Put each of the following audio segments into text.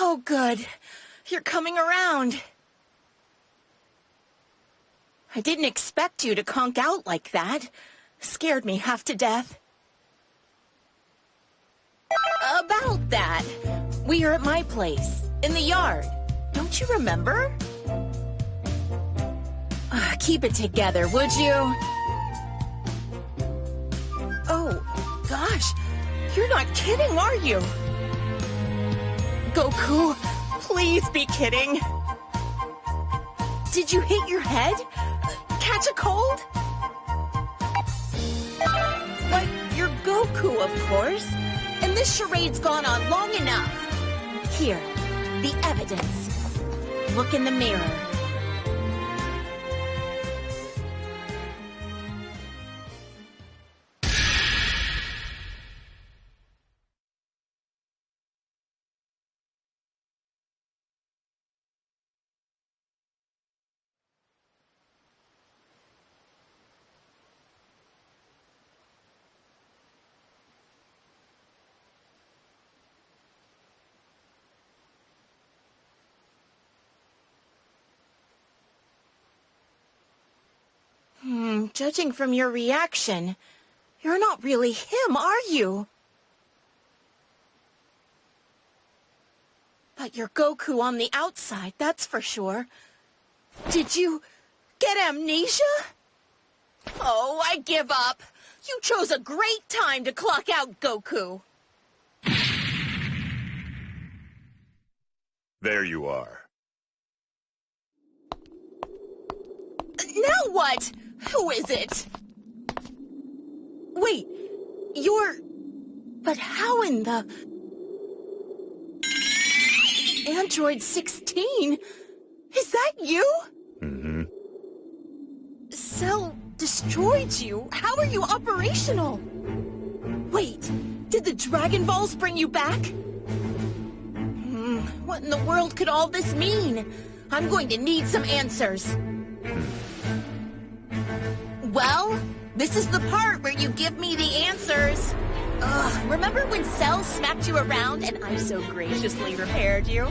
Oh, good. You're coming around. I didn't expect you to conk out like that. Scared me half to death. About that, we are at my place, in the yard. Don't you remember? Keep it together, would you? Oh, gosh. You're not kidding, are you? Goku, please be kidding. Did you hit your head? Catch a cold? Why, you're Goku, of course. And this charade's gone on long enough. Here, the evidence. Look in the mirror. Judging from your reaction, you're not really him, are you? But you're Goku on the outside, that's for sure. Did you get amnesia? Oh, I give up. You chose a great time to clock out, Goku. There you are. Now what? Who is it? Wait, you're... But how in the... Android 16? Is that you? Mm-hmm. Cell destroyed you? How are you operational? Wait, did the Dragon Balls bring you back? What in the world could all this mean? I'm going to need some answers. Well, this is the part where you give me the answers. Ugh, remember when Cell smacked you around and I so graciously repaired you?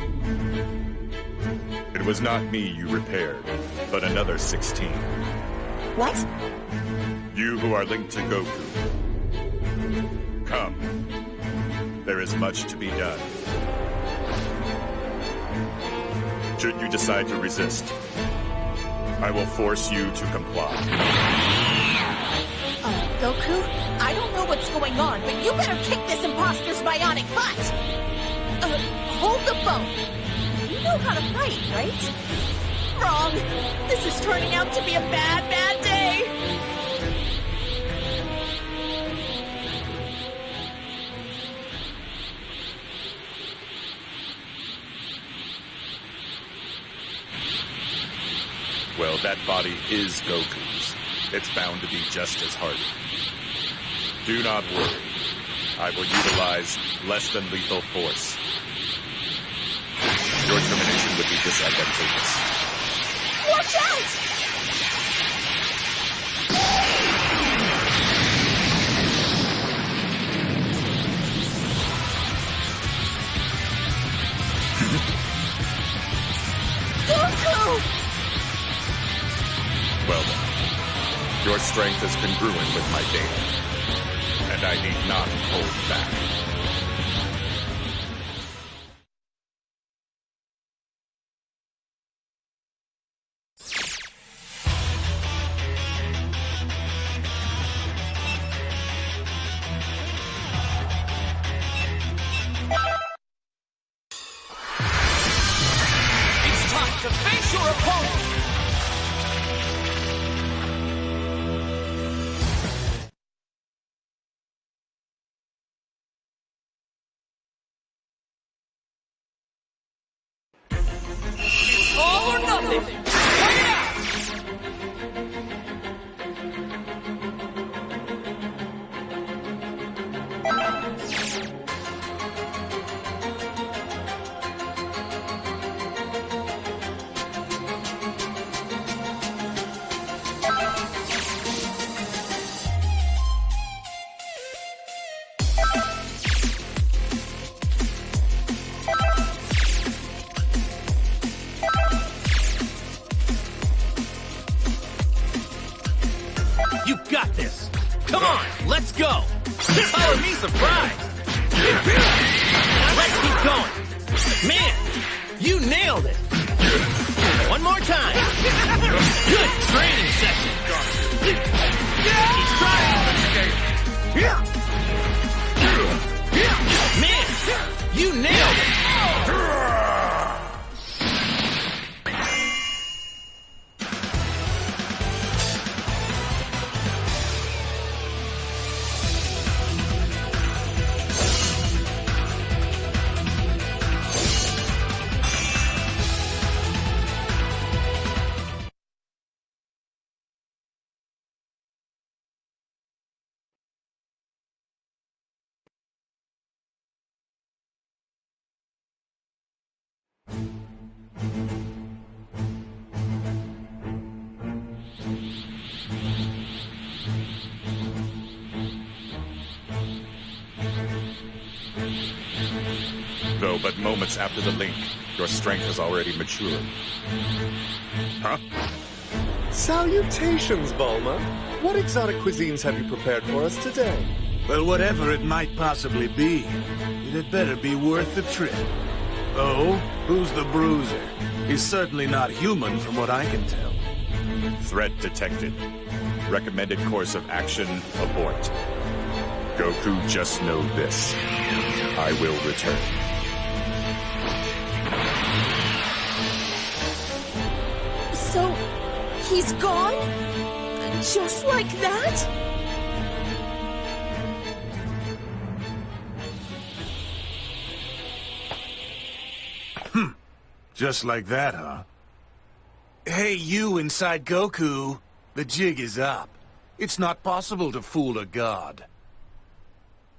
It was not me you repaired, but another 16. What? You who are linked to Goku. Come. There is much to be done. Should you decide to resist, I will force you to comply. Goku, I don't know what's going on, but you better kick this imposter's bionic butt! Hold the phone. You know how to fight, right? Wrong. This is turning out to be a bad, bad day. Well, that body is Goku's. It's bound to be just as hardy. Do not worry. I will utilize less than lethal force. Your termination would be disadvantageous. Watch out! Goku! Well then, your strength is congruent with my data, and I need not hold back. It's time to face your opponent! All or nothing! Fight it out! You got this. Come on, let's go. Color me surprised. Now let's keep going. Man, you nailed it. One more time. Good training session. He's trying. Man, you nailed it. Though but moments after the link, your strength has already matured. Huh? Salutations, Bulma. What exotic cuisines have you prepared for us today? Well, whatever it might possibly be, it had better be worth the trip. Oh, who's the bruiser? He's certainly not human from what I can tell. Threat detected. Recommended course of action, abort. Goku, just know this. I will return. So, he's gone? Just like that? Just like that, huh? Hey, you inside Goku. The jig is up. It's not possible to fool a god.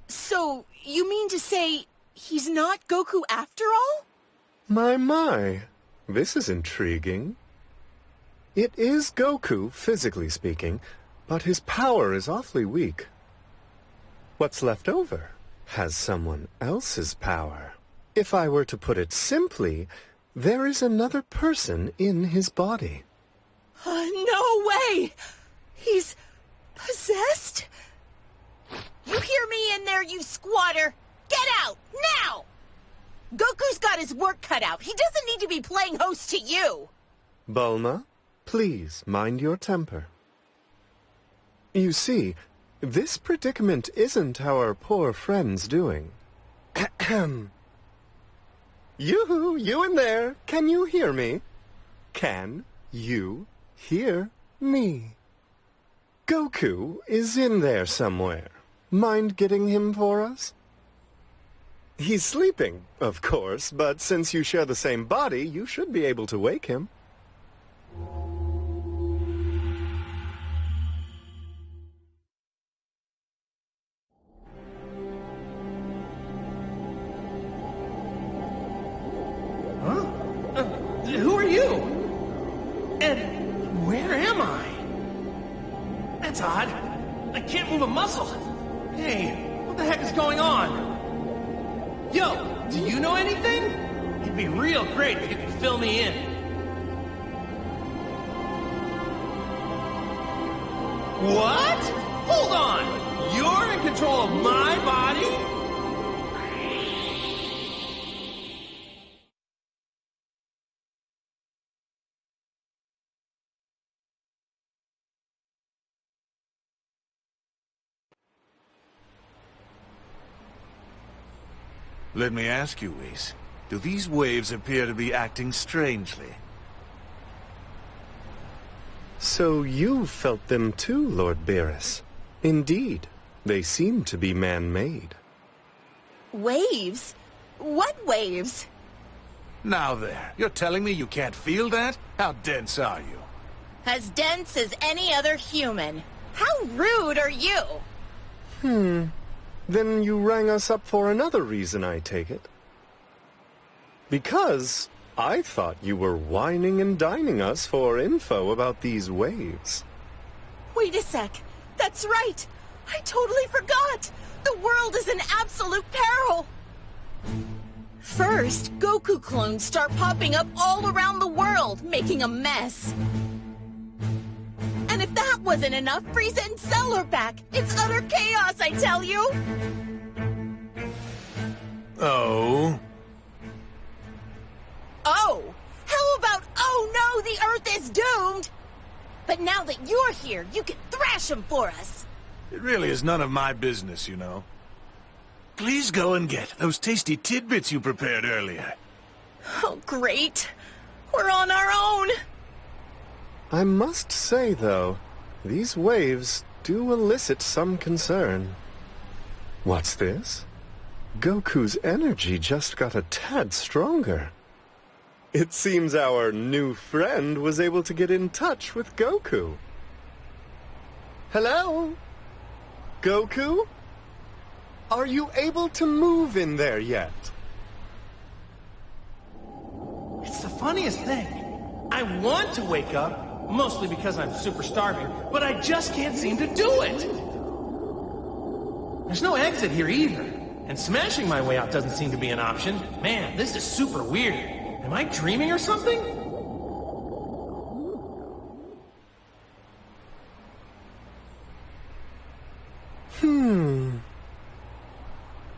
So, you mean to say he's not Goku after all? My. This is intriguing. It is Goku, physically speaking, but his power is awfully weak. What's left over has someone else's power. If I were to put it simply, there is another person in his body. No way! He's possessed? You hear me in there, you squatter! Get out, now! Goku's got his work cut out. He doesn't need to be playing host to you. Bulma, please mind your temper. You see, this predicament isn't our poor friend's doing. Ahem. You in there, can you hear me? Can you hear me? Goku is in there somewhere. Mind getting him for us? He's sleeping, of course, but since you share the same body, you should be able to wake him. Who are you? And where am I? That's odd. I can't move a muscle. Hey, what the heck is going on? Yo, do you know anything? It'd be real great if you could fill me in. What? Hold on! You're in control of my body? Let me ask you, Whis, do these waves appear to be acting strangely? So you felt them too, Lord Beerus. Indeed, they seem to be man-made. Waves? What waves? Now there, you're telling me you can't feel that? How dense are you? As dense as any other human. How rude are you? Then you rang us up for another reason, I take it. Because I thought you were whining and dining us for info about these waves. Wait a sec. That's right. I totally forgot. The world is in absolute peril. First, Goku clones start popping up all around the world, making a mess. And if that wasn't enough, Frieza and Cell are back! It's utter chaos, I tell you! Oh? Oh! How about, oh no, the Earth is doomed? But now that you're here, you can thrash him for us! It really is none of my business, you know. Please go and get those tasty tidbits you prepared earlier. Oh, great. We're on our own! I must say, though, these waves do elicit some concern. What's this? Goku's energy just got a tad stronger. It seems our new friend was able to get in touch with Goku. Hello? Goku? Are you able to move in there yet? It's the funniest thing. I want to wake up, mostly because I'm super starving, but I just can't seem to do it. There's no exit here either, and smashing my way out doesn't seem to be an option. Man, this is super weird. Am I dreaming or something?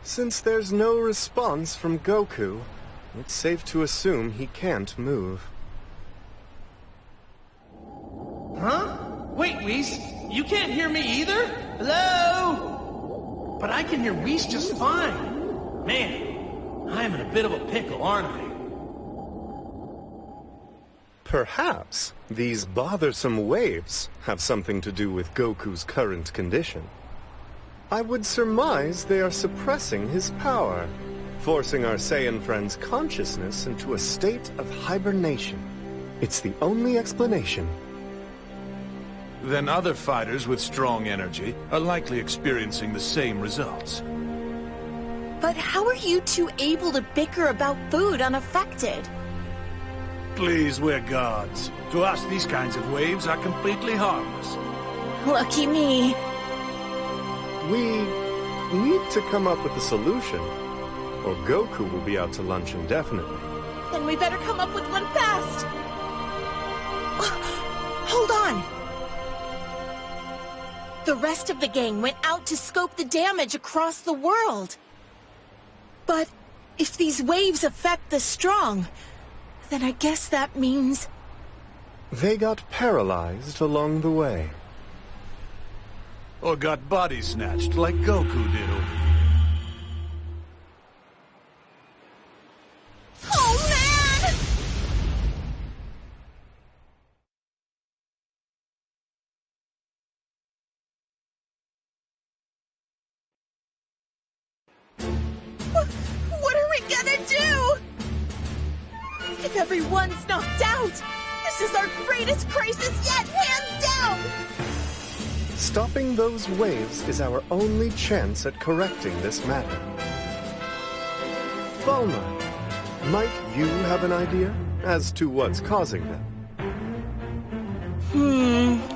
Since there's no response from Goku, it's safe to assume he can't move. Huh? Wait, Whis, you can't hear me either? Hello? But I can hear Whis just fine. Man, I'm in a bit of a pickle, aren't I? Perhaps these bothersome waves have something to do with Goku's current condition. I would surmise they are suppressing his power, forcing our Saiyan friend's consciousness into a state of hibernation. It's the only explanation. Then other fighters with strong energy are likely experiencing the same results. But how are you two able to bicker about food unaffected? Please, we're gods. To us, these kinds of waves are completely harmless. Lucky me. We need to come up with a solution, or Goku will be out to lunch indefinitely. Then we better come up with one fast. Hold on. The rest of the gang went out to scope the damage across the world. But if these waves affect the strong, then I guess that means... They got paralyzed along the way. Or got body snatched like Goku did over here. Oh, man! What are we gonna do? If everyone's knocked out, this is our greatest crisis yet, hands down! Stopping those waves is our only chance at correcting this matter. Bulma, might you have an idea as to what's causing them?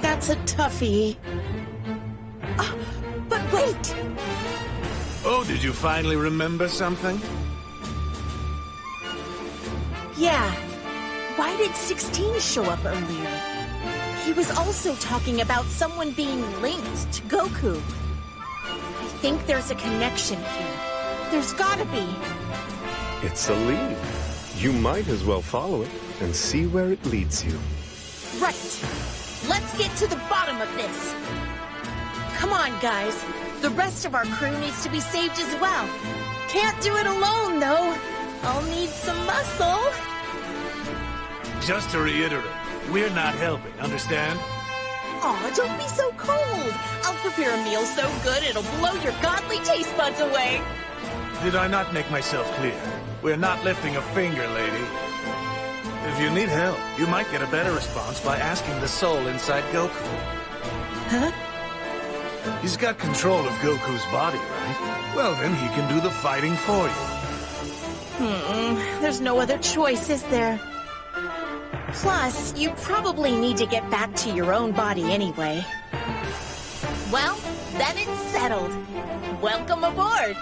That's a toughie. But wait! Oh, did you finally remember something? Yeah. Why did 16 show up earlier? He was also talking about someone being linked to Goku. I think there's a connection here. There's gotta be. It's a lead. You might as well follow it and see where it leads you. Right. Let's get to the bottom of this. Come on, guys. The rest of our crew needs to be saved as well. Can't do it alone, though. I'll need some muscle. Just to reiterate, we're not helping, understand? Aw, don't be so cold. I'll prepare a meal so good it'll blow your godly taste buds away. Did I not make myself clear? We're not lifting a finger, lady. If you need help, you might get a better response by asking the soul inside Goku. Huh? He's got control of Goku's body, right? Well, then he can do the fighting for you. There's no other choice, is there? Plus, you probably need to get back to your own body anyway. Well, then it's settled. Welcome aboard!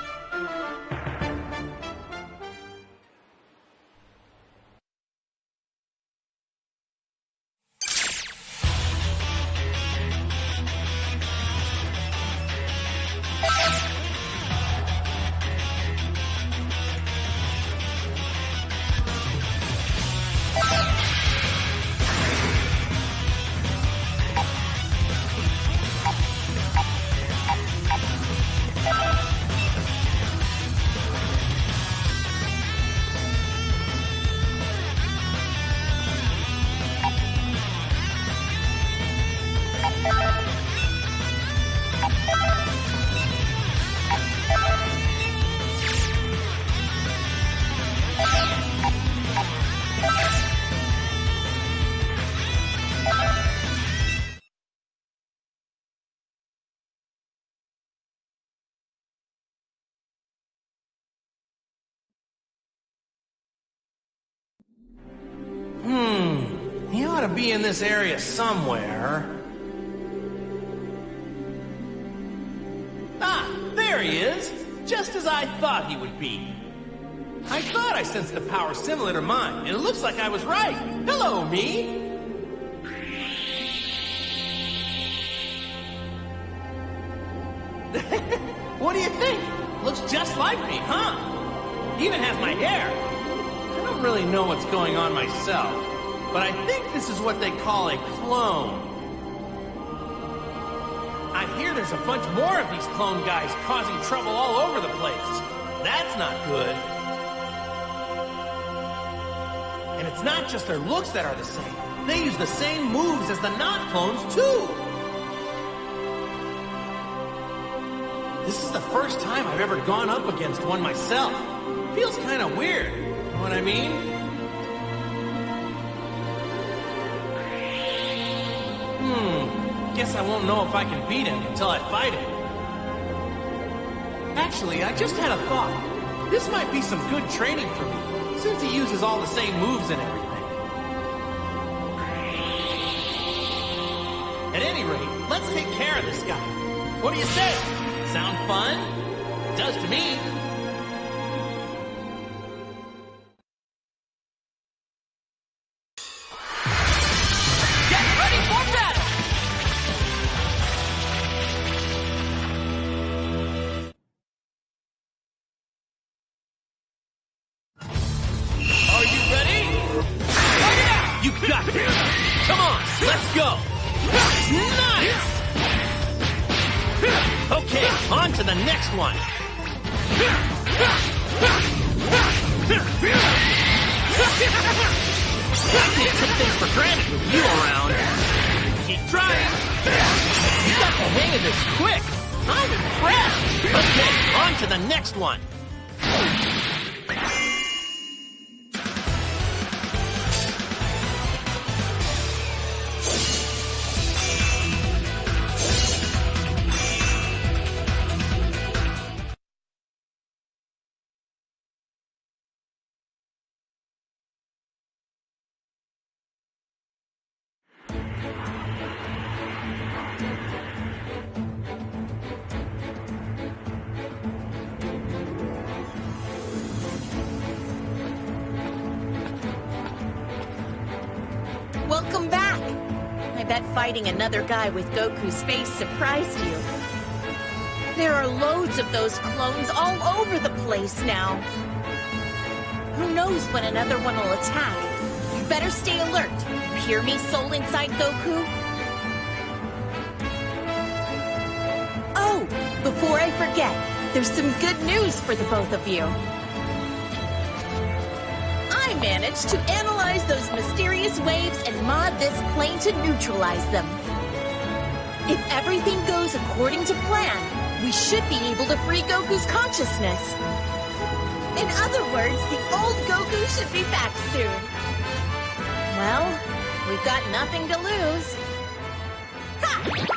gotta be in this area somewhere. Ah, there he is! Just as I thought he would be. I thought I sensed the power similar to mine, and it looks like I was right. Hello, me! What do you think? Looks just like me, huh? Even has my hair. I don't really know what's going on myself, but I think this is what they call a clone. I hear there's a bunch more of these clone guys causing trouble all over the place. That's not good. And it's not just their looks that are the same. They use the same moves as the not-clones, too. This is the first time I've ever gone up against one myself. Feels kind of weird. Know what I mean? Guess I won't know if I can beat him until I fight him. Actually, I just had a thought. This might be some good training for me, since he uses all the same moves and everything. At any rate, let's take care of this guy. What do you say? Sound fun? Does to me. Get ready for battle! Are you ready? Bring it out! You got this! Come on, let's go! Nice! Okay, on to the next one! I can't take things for granted with you around. Keep trying! You got the hang of this quick! I'm impressed! Okay, on to the next one! Welcome back! I bet fighting another guy with Goku's face surprised you. There are loads of those clones all over the place now. Who knows when another one will attack? You better stay alert. You hear me, soul inside Goku? Oh, before I forget, there's some good news for the both of you. I managed to analyze those mysterious waves and mod this plane to neutralize them. If everything goes according to plan, we should be able to free Goku's consciousness. In other words, the old Goku should be back soon. Well, we've got nothing to lose. Ha!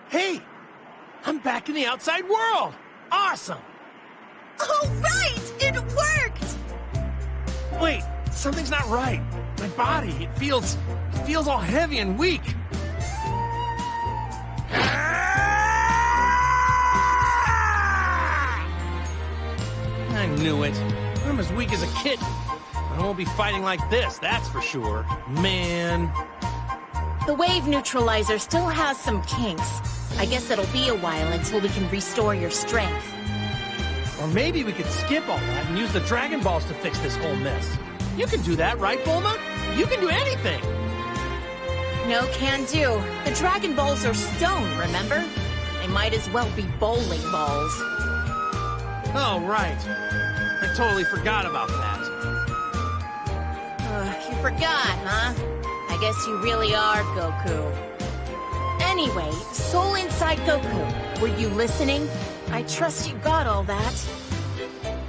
Hey! I'm back in the outside world! Awesome! All right! It worked! Wait, something's not right. My body, it feels all heavy and weak. I knew it. I'm as weak as a kitten. I won't be fighting like this, that's for sure. Man. The wave neutralizer still has some kinks. I guess it'll be a while until we can restore your strength. Or maybe we could skip all that and use the Dragon Balls to fix this whole mess. You can do that, right, Bulma? You can do anything! No can do. The Dragon Balls are stone, remember? They might as well be bowling balls. Oh, right. I totally forgot about that. You forgot, huh? I guess you really are Goku. Anyway, soul inside Goku, were you listening? I trust you got all that.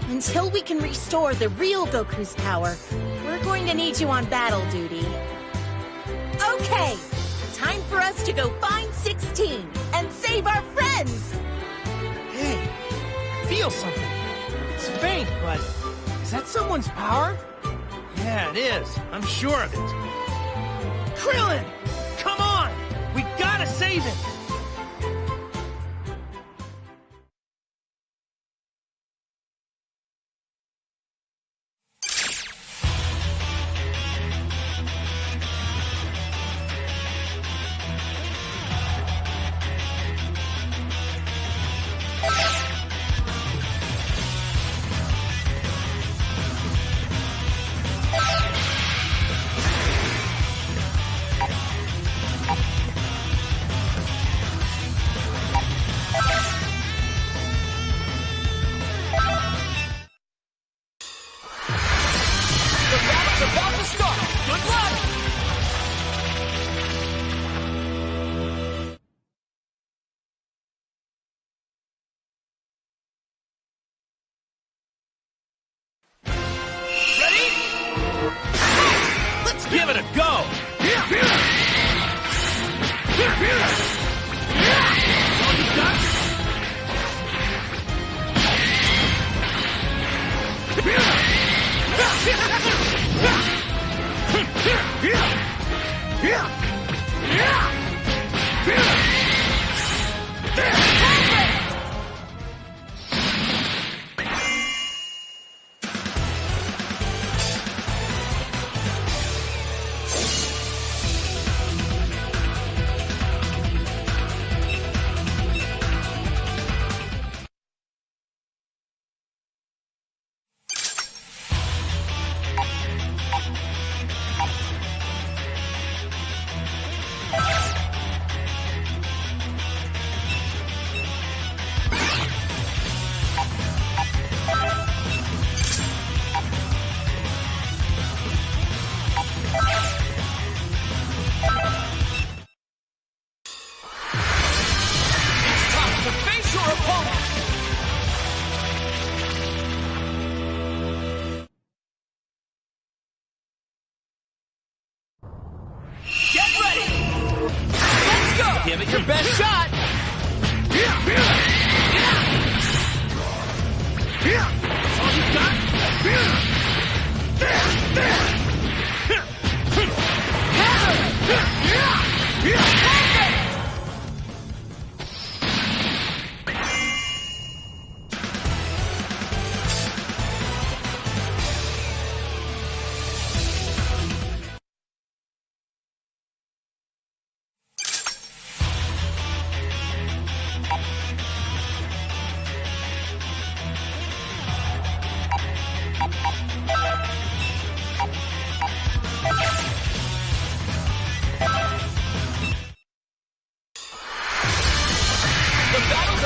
Until we can restore the real Goku's power, we're going gonna need you on battle duty. Okay, time for us to go find 16 and save our friends! Hey, I feel something. It's faint, but is that someone's power? Yeah, it is. I'm sure of it. Krillin! Come on! We gotta save him! Give it a go! That's all you got? Give it your best shot! That's all you got?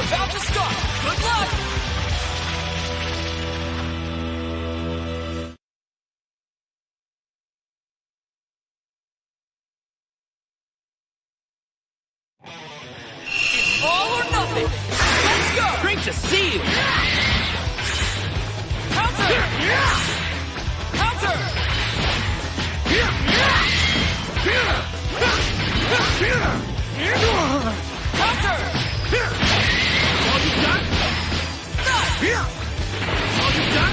About to start! Good luck! It's all or nothing! Let's go! Great to see you! Counter! Counter! Counter! All you got? That's all you got?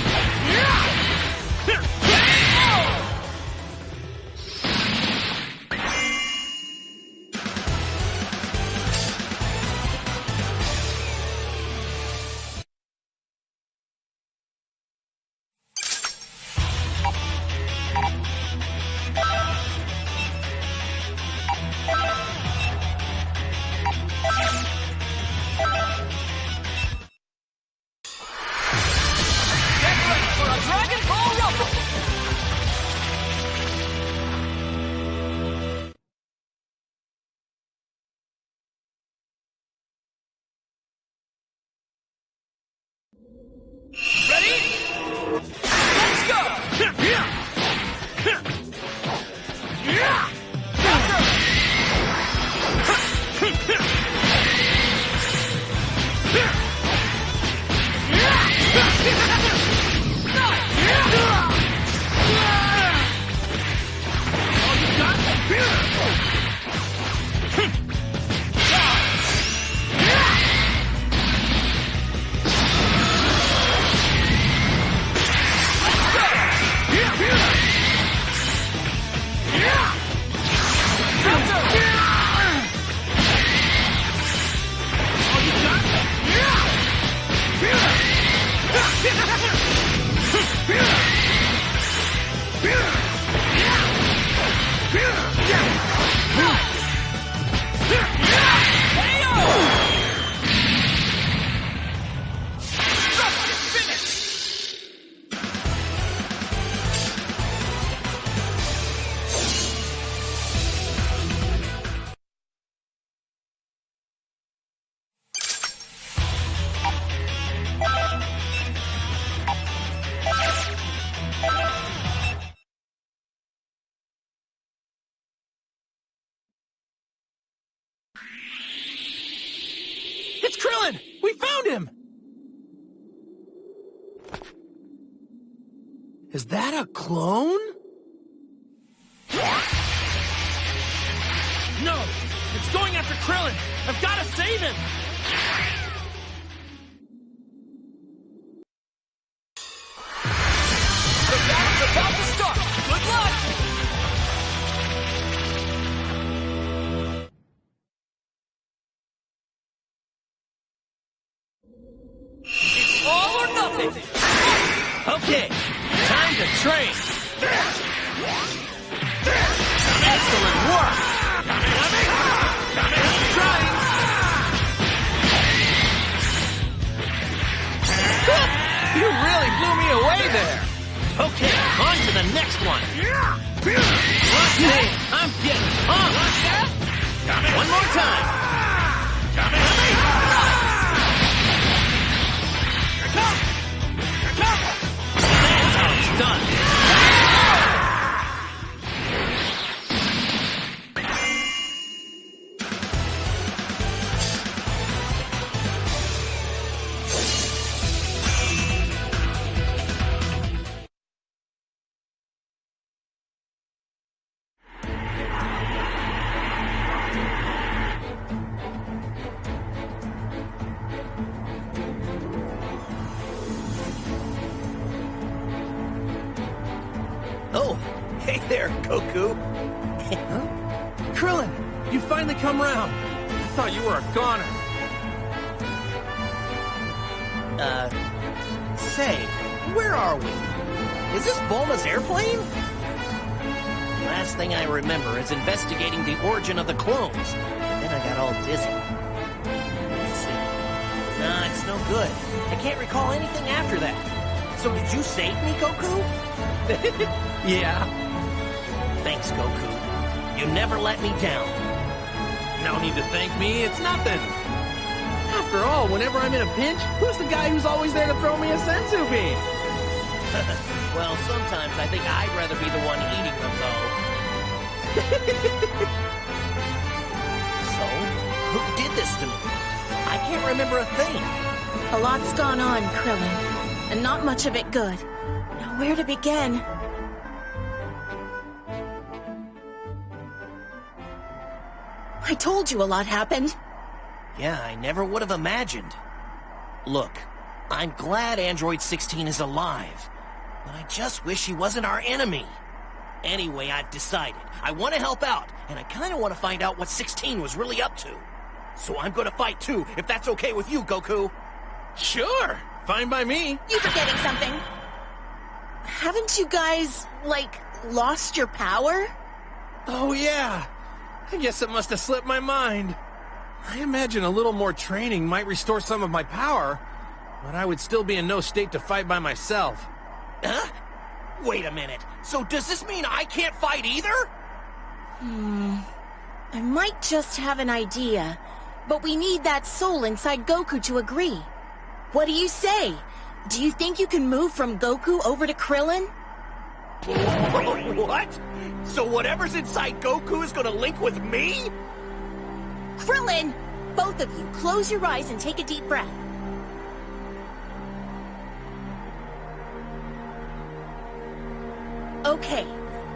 Krillin! We found him! Is that a clone? No! It's going after Krillin! I've got to save him! The battle's about to start! Good luck! It's all or nothing! Okay, time to train! Excellent work! Trying! You really blew me away there! Okay, on to the next one! Hey, I'm getting pumped! One more time! That's how it's done! Oh, hey there, Goku. Huh? Krillin, you finally come round. I thought you were a goner. Say, where are we? Is this Bulma's airplane? Last thing I remember is investigating the origin of the clones. But then I got all dizzy. Let's see. Nah, it's no good. I can't recall anything after that. So did you save me, Goku? Yeah. Thanks, Goku. You never let me down. No need to thank me, it's nothing. After all, whenever I'm in a pinch, who's the guy who's always there to throw me a senzu bean? Well, sometimes I think I'd rather be the one eating them, though. So, who did this to me? I can't remember a thing. A lot's gone on, Krillin, and not much of it good. Now, where to begin? I told you a lot happened. Yeah, I never would have imagined. Look, I'm glad Android 16 is alive, but I just wish he wasn't our enemy. Anyway, I've decided. I want to help out, and I kind of want to find out what 16 was really up to. So I'm going to fight too, if that's okay with you, Goku. Sure, fine by me. You're forgetting something. Haven't you guys, like, lost your power? Oh, yeah. I guess it must have slipped my mind. I imagine a little more training might restore some of my power, but I would still be in no state to fight by myself. Huh? Wait a minute. So does this mean I can't fight either? I might just have an idea, but we need that soul inside Goku to agree. What do you say? Do you think you can move from Goku over to Krillin? What? So whatever's inside Goku is gonna link with me? Krillin! Both of you, close your eyes and take a deep breath. Okay,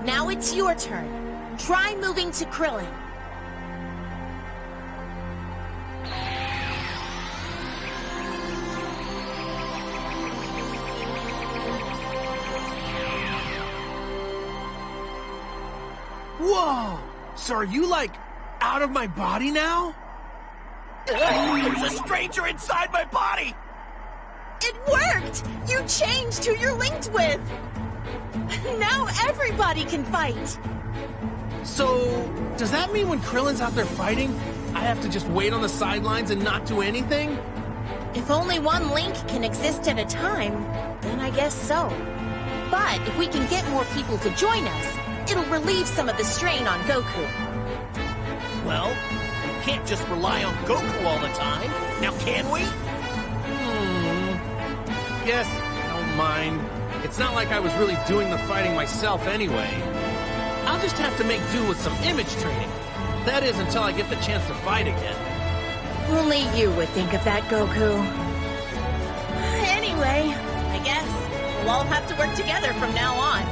now it's your turn. Try moving to Krillin. Whoa! So are you, like, out of my body now? There's a stranger inside my body! It worked! You changed who you're linked with! Now everybody can fight! So, does that mean when Krillin's out there fighting, I have to just wait on the sidelines and not do anything? If only one link can exist at a time, then I guess so. But if we can get more people to join us, it'll relieve some of the strain on Goku. Well, we can't just rely on Goku all the time. Now can we? Guess I don't mind. It's not like I was really doing the fighting myself anyway. I'll just have to make do with some image training. That is, until I get the chance to fight again. Only you would think of that, Goku. Anyway, I guess we'll all have to work together from now on.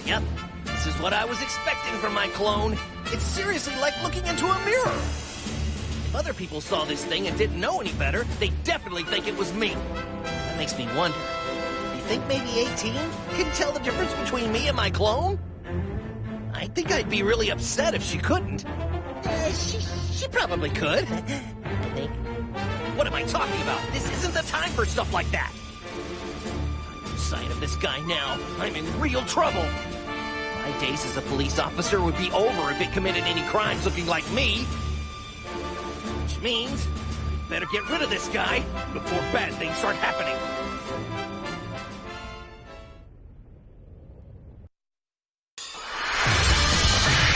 Yep, this is what I was expecting from my clone. It's seriously like looking into a mirror. If other people saw this thing and didn't know any better, they'd definitely think it was me. That makes me wonder. Do you think maybe 18 can tell the difference between me and my clone? I think I'd be really upset if she couldn't. She probably could. I think. What am I talking about? This isn't the time for stuff like that. If I lose sight of this guy now, I'm in real trouble. My days as a police officer would be over if it committed any crimes looking like me. Which means, I better get rid of this guy before bad things start happening.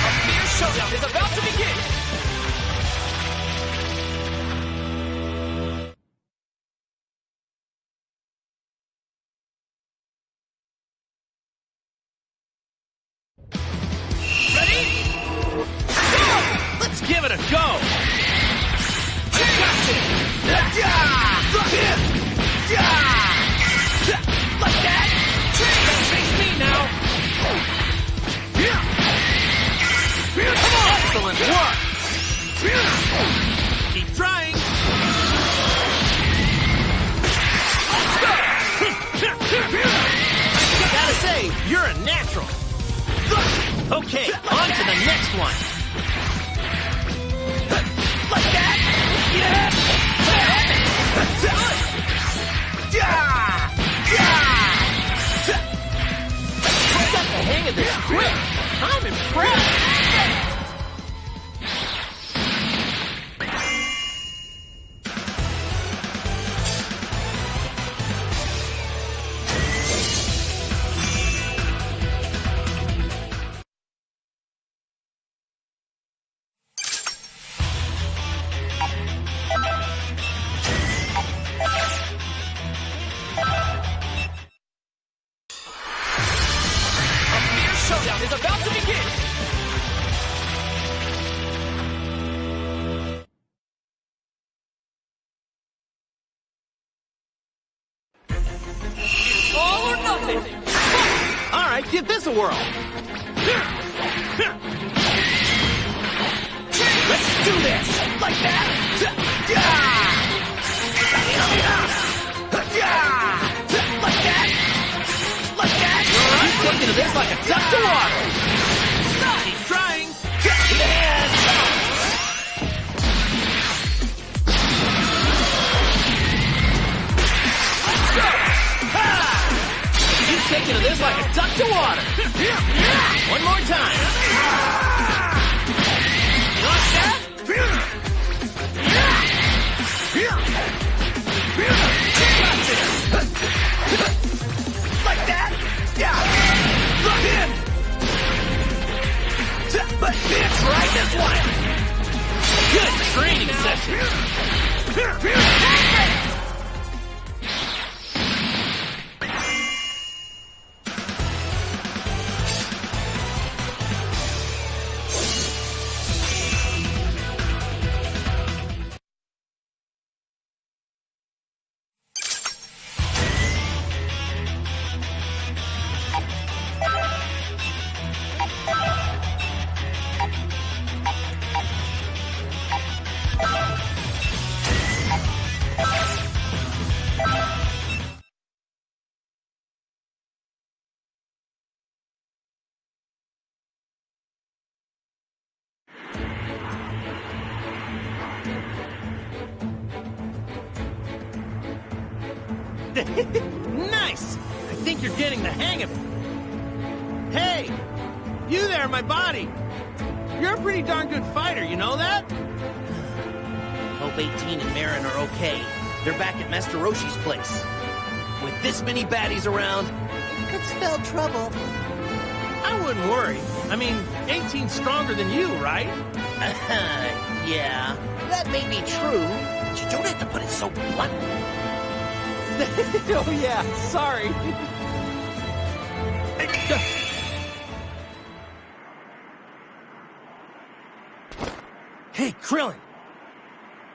A fierce showdown is about to begin! Give it a go! I got this! Like that! Don't face me now! Come on! Excellent work! Keep trying! Gotta say, you're a natural! Okay, on to the next one! Like that! Yeah! I got the hang of this quick! I'm impressed! Showdown is about to begin! It's all or nothing! Alright, give this a whirl! Let's do this! Like that! Like that! Like that! Keep taking to this like a duck to water! Keep trying! And... let's go! Keep taking to this like a duck to water! One more time! You like that? Like that? Yeah! Look in! But try this one! Good training session! Nice! I think you're getting the hang of it. Hey! You there, my body! You're a pretty darn good fighter, you know that? Hope 18 and Marin are okay. They're back at Master Roshi's place. With this many baddies around, it could spell trouble. I wouldn't worry. I mean, 18's stronger than you, right? Yeah, that may be true, but you don't have to put it so bluntly. Oh yeah, sorry. Hey, Krillin!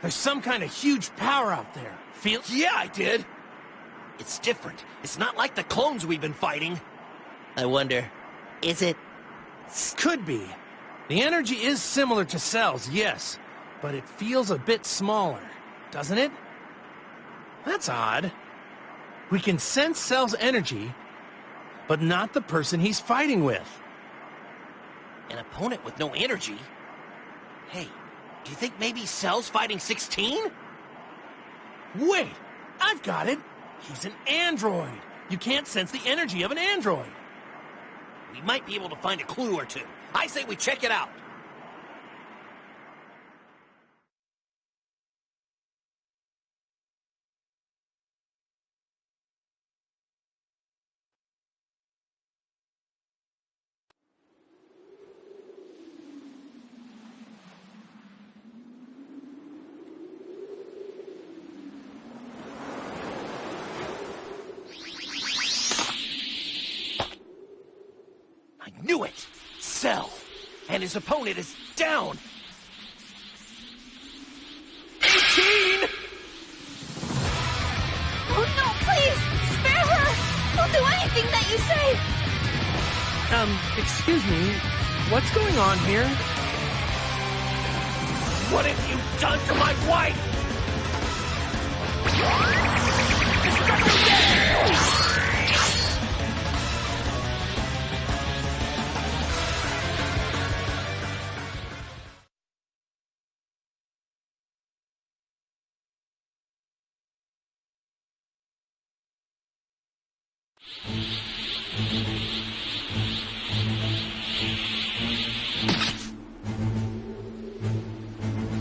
There's some kind of huge power out there. Feel? Yeah, I did. It's different. It's not like the clones we've been fighting. I wonder, is it? Could be. The energy is similar to Cell's, yes, but it feels a bit smaller, doesn't it? That's odd. We can sense Cell's energy, but not the person he's fighting with. An opponent with no energy? Hey, do you think maybe Cell's fighting 16? Wait, I've got it. He's an android. You can't sense the energy of an android. We might be able to find a clue or two. I say we check it out. I knew it! Cell! And his opponent is down! 18! Oh no, please! Spare her! We'll do anything that you say! Excuse me, what's going on here? What have you done to my wife?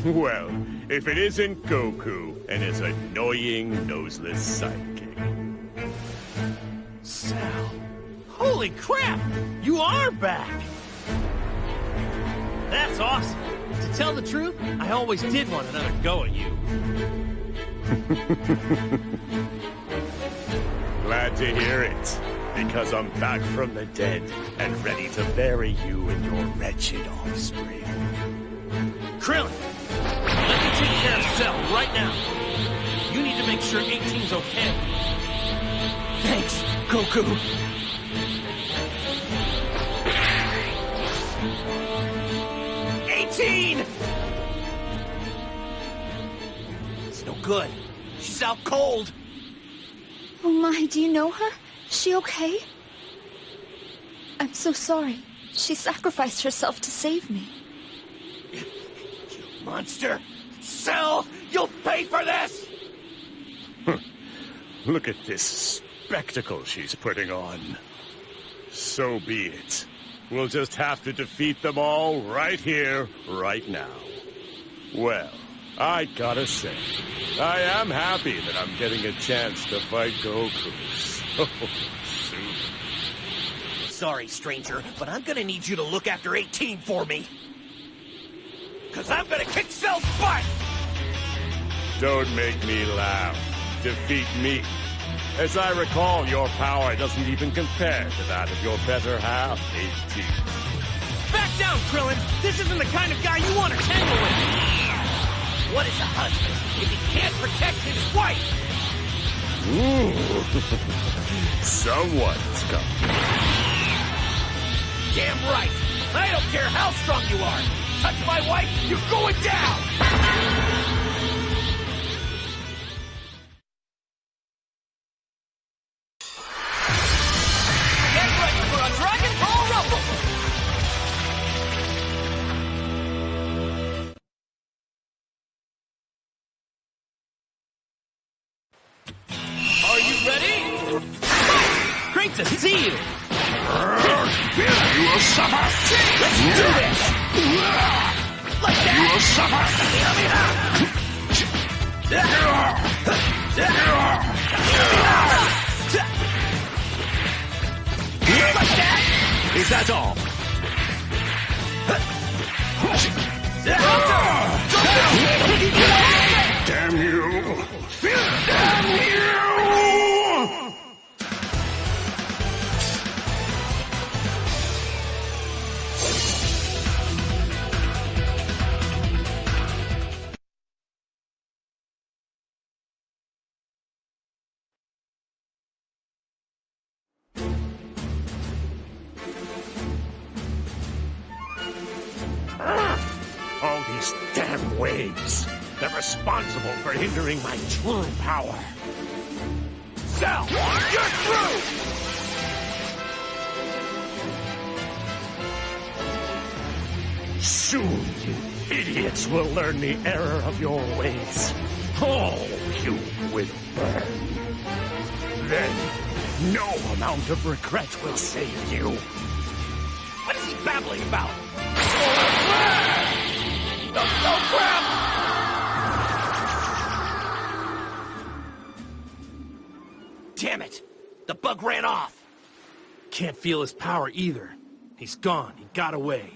Well, if it isn't Goku and his annoying, noseless sidekick. Cell. Holy crap! You are back! That's awesome. To tell the truth, I always did want another go at you. Glad to hear it, because I'm back from the dead and ready to bury you and your wretched offspring. Krillin, let me take care of Cell right now. You need to make sure 18's okay. Thanks, Goku. It's no good. She's out cold. Oh my, do you know her? Is she okay? I'm so sorry. She sacrificed herself to save me. You monster! Cell, you'll pay for this! Look at this spectacle she's putting on. So be it. We'll just have to defeat them all right here, right now. Well, I gotta say, I am happy that I'm getting a chance to fight Goku so soon. Sorry, stranger, but I'm gonna need you to look after 18 for me. 'Cause I'm gonna kick Cell's butt! Don't make me laugh. Defeat me. As I recall, your power doesn't even compare to that of your better half, 18. Back down, Krillin! This isn't the kind of guy you want to tangle with! What is a husband if he can't protect his wife? Ooh. Someone's coming. Damn right! I don't care how strong you are! Touch my wife, you're going down! Get ready for a Dragon Ball Rumble! Are you ready? great to see you! You will suffer! Let's do this! Like that! You will suffer! Like that! Is that all? Damn you! Damn you! All these damn waves. They're responsible for hindering my true power. Cell, you're through! Soon, you idiots will learn the error of your ways. All you will burn. Then, no amount of regret will save you. What is he babbling about? Oh, crap! Damn it! The bug ran off! Can't feel his power either. He's gone. He got away.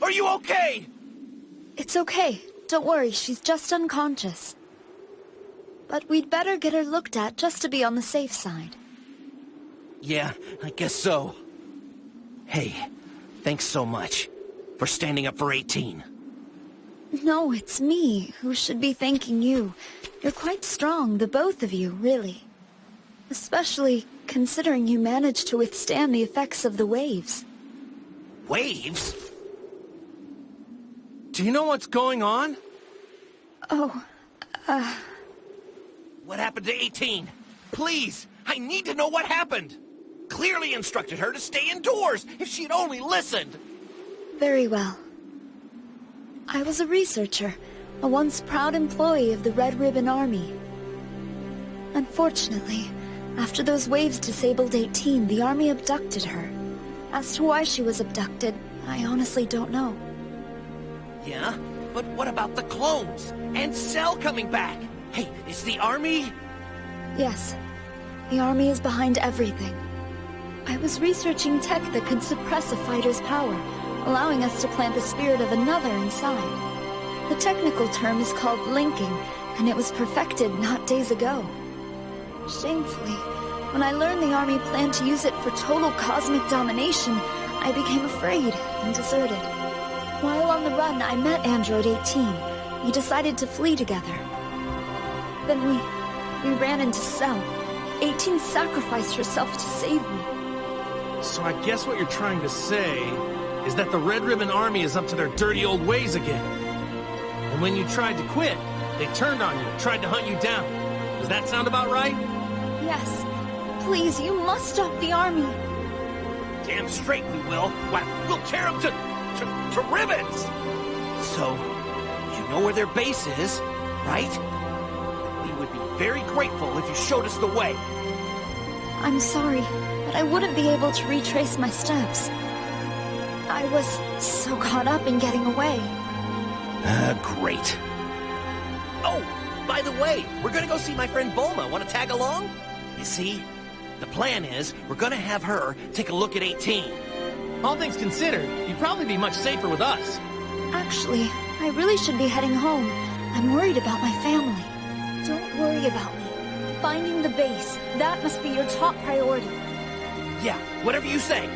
Are you okay? It's okay. Don't worry, she's just unconscious. But we'd better get her looked at just to be on the safe side. Yeah, I guess so. Hey, thanks so much for standing up for 18. No, it's me who should be thanking you. You're quite strong, the both of you, really. Especially considering you managed to withstand the effects of the waves. Waves? Do you know what's going on? Oh, What happened to 18? Please, I need to know what happened. Clearly instructed her to stay indoors if she'd only listened. very well. I was a researcher, a once proud employee of the Red Ribbon Army. Unfortunately, after those waves disabled 18, the Army abducted her. As to why she was abducted, I honestly don't know. Yeah? But what about the clones? And Cell coming back? Hey, is the Army... Yes, the Army is behind everything. I was researching tech that could suppress a fighter's power, allowing us to plant the spirit of another inside. The technical term is called linking, and it was perfected not days ago. Shamefully, when I learned the Army planned to use it for total cosmic domination, I became afraid and deserted. While on the run, I met Android 18. We decided to flee together. Then we ran into Cell. 18 sacrificed herself to save me. So I guess what you're trying to say is that the Red Ribbon Army is up to their dirty old ways again. And when you tried to quit, they turned on you, tried to hunt you down. Does that sound about right? Yes. Please, you must stop the Army. Damn straight we will. Why, we'll tear them to ribbons! So, you know where their base is, right? We would be very grateful if you showed us the way. I'm sorry, but I wouldn't be able to retrace my steps. I was so caught up in getting away. Great. Oh, by the way, we're gonna go see my friend Bulma. Want to tag along? You see, the plan is we're gonna have her take a look at 18. All things considered, you'd probably be much safer with us. Actually, I really should be heading home. I'm worried about my family. Don't worry about me. Finding the base, that must be your top priority. Yeah, whatever you say.